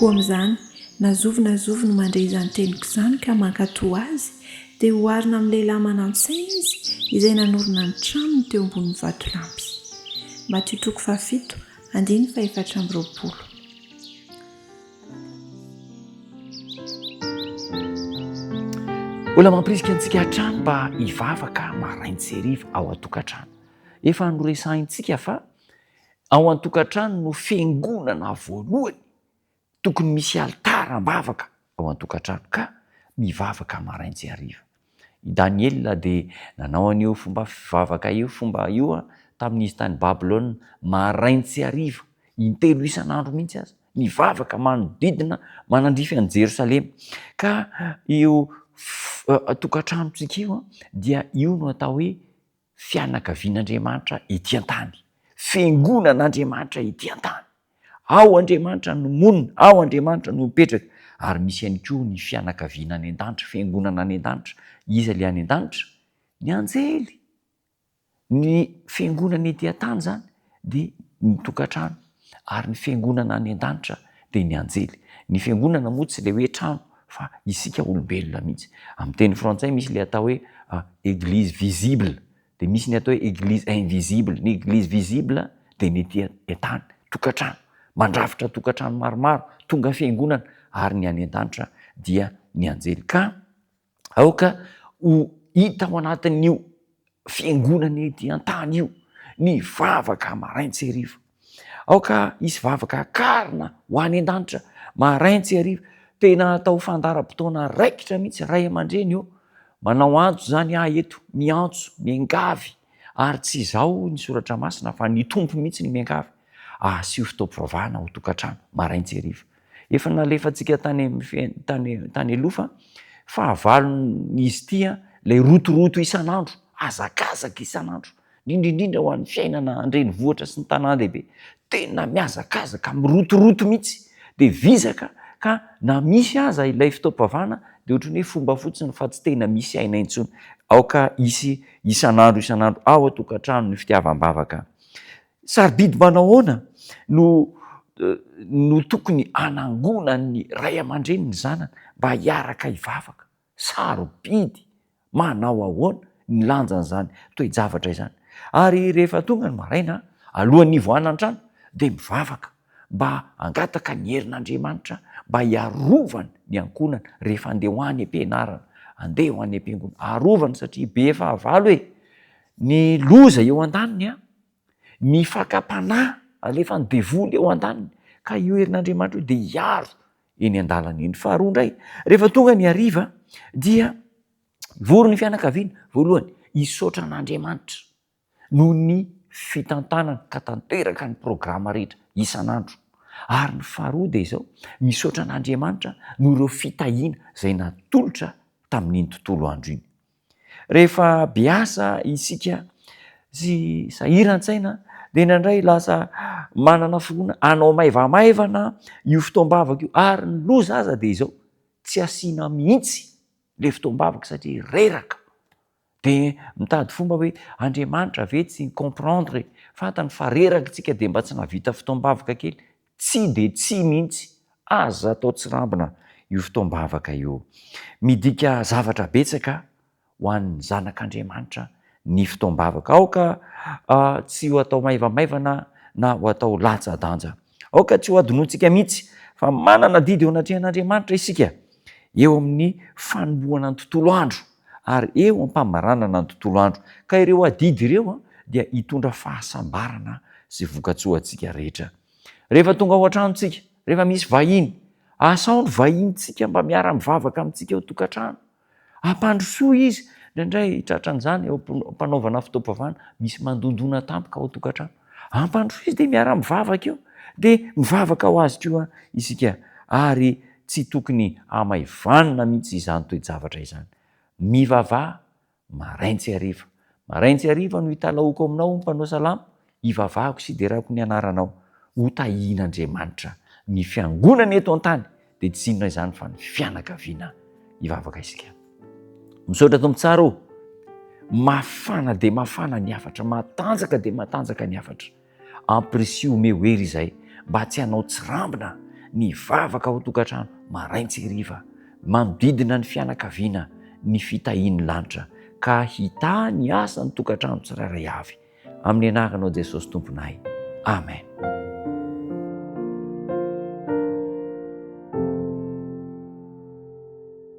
koa amin'izany nazovy no mandray izany teniko izany ka mankatoa azy dia hoarina amin'ny lehilahy manampy-saina izy izay nanorina ny tranony teo ambonin'ny vatolampy. Matitoko fafito 420. Olona mampirisika antsika trano mba hivavaka maraina sy hariva ao an-tokantrano. Efa noresahintsika fa ao an-tokantrano no fiangonana voalohany tokony misy altaram-bavaka ao an-tokantrano ka mivavaka maraina sy hariva. I Daniel dia nanao an'io fomba fivavaka io fomba io tamin'izy tany Babilôna maraina sy hariva intelo isan'andro mihitsy aza mivavaka manodidina manandrify an'i Jerosalema ka io tokantranontsika io dia io no atao hoe fianakavian'Andriamanitra ety an-tany, fiangonan'Andriamanitra ety an-tany. Ao Andriamanitra no monina, ao Andriamanitra no mipetraka, ary misy ihany koa ny fianakaviana any an-danitra, fiangonana any an-danitra. Iza ilay any an-danitra? Ny anjely. Ny fiangonana ety an-tany zany dia ny tokantrano, ary ny fiangonana any an-danitra dia ny anjely. Ny fiangonana moa tsy ilay hoe trano fa isika olombelona mihitsy. Amin'ny teny frantsay misy ilay atao hoe église visible, dia misy ny atao hoe église invisible. Ny église visible dia ny ety an-tany, tokantrano, mandrafitra tokantrano maromaro, tonga fiangonana, ary ny any an-danitra dia ny anjely. Ka aoka ho hita ao anatin'io fiangonana ety an-tany io ny vavaka maraina sy hariva. Aoka hisy vavaka akarina ho any an-danitra maraina sy hariva. Tena atao fandaharam-potoana raikitra mihitsy ray aman-dreny io. Manao antso zany eto, miantso, miangavy, ary tsy izao ny soratra masina fa ny tompo mihitsy ny miangavy. Asio fotoam-pivavahana ho tokantrano maraina sy hariva. Efa nalefantsika tany aloha fa fahavalon'izy ity ilay rotoroto isan'andro, azakazaka isan'andro, indrindrindra ho an'ny fiainana an-drenivohitra sy ny tanàn-dehibe. Tena miazakazaka, mirotoroto mihitsy, dia vizaka ka na misy aza ilay fotoam-pivavahana dia ohatran'ny hoe fomba fotsiny fa tsy tena misy aina intsony. Aoka isy isan'andro ao an-tokantrano ny fitiavam-bavaka. Sarobidy manao ahoana no tokony anangonany ray aman-dreny ny zanany mba hiaraka hivavaka? Sarobidy manao ahoana ny lanjan'izany toe-javatra izany? Ary rehefa tonga ny maraina alohan'ny hivoahana an-trano dia mivavaka mba hangataka ny herin'Andriamanitra mba hiarovana ny ankonana rehefa andeha ho any am-pianarana, andeha ho any am-piangonana. Arovana satria be fahavalo ny loza eo an-daniny, ny fakapanahy alefa ny devoly eo an-daniny, ka io herin'Andriamanitra io dia hiaro eny an-dalana eny. Faharoa indray, rehefa tonga ny hariva dia vory ny fianakaviana voalohany hisaotra an'Andriamanitra noho ny fitantanana ka tanteraka ny programa rehetra isan'andro. Ary ny faharoa dia izao, misaotra an'Andriamanitra noho ireo fitahiana izay natolotra tamin'iny tontolo andro iny. Rehefa biasa isika sy sahiran-tsaina dia indraindray lasa manana fotoana anao maivamaivana io fotoam-bavaka io, ary ny loza aza dia izao, tsy asiana mihitsy ilay fotoam-bavaka satria reraka. Dia mitady fomba hoe Andriamanitra ve tsy comprendre, fantany fa reraka tsika dia mba tsy nahavita fotoam-bavaka kely. Tsy dia tsy mihitsy, aza atao tsirambina io fotoam-bavaka io. Midika zavatra betsaka ho an'ny zanak'Andriamanitra ny fotoam-bavaka. Aoka tsy ho atao maivamaivana na ho atao latsa-danja. Aoka tsy ho adinoantsika mihitsy fa manana didy eo anatrehan'Andriamanitra isika eo amin'ny fanombohana ny tontolo andro ary eo ampamaranana ny tontolo andro. Ka ireo adidy ireo dia hitondra fahasambarana sy vokatsoantsika rehetra. Rehefa tonga ao an-tranontsika, rehefa misy vahiny, asaondro vahintsika mba miara-mivavaka amintsika eo tokantrano. Ampandrosoa izy, indraindray tratran'izany eo ampanaovana fotoam-pivavahana misy mandondona tampoka ao tokantrano. Ampandrosoa izy dia miara-mivavaka eo, dia mivavaka ho azy koa isika, ary tsy tokony hamaivanina mihitsy izany toe-javatra izany. Mivavaha maraina sy hariva. Maraina sy hariva no hitalaoko aminao mpanao salama, hivavahako sy iderako ny anaranao. Ho tahian'Andriamanitra ny fiangonana eto an-tany dia tsy inona izany fa ny fianakaviana hivavaka isika. Misaotra tompo tsara ô, mafana dia mafana ny hafatra, matanjaka dia matanjaka ny hafatra. Ampirisiho ome hery izay mba tsy hanao tsirambina ny vavaka ho tokantrano maraintsiriva, manodidina ny fianakaviana ny fitahiany lanitra ka hita ny asa ny tokantrano tsirairay avy. Amin'ny anaranao Jesosy tomponay, amen.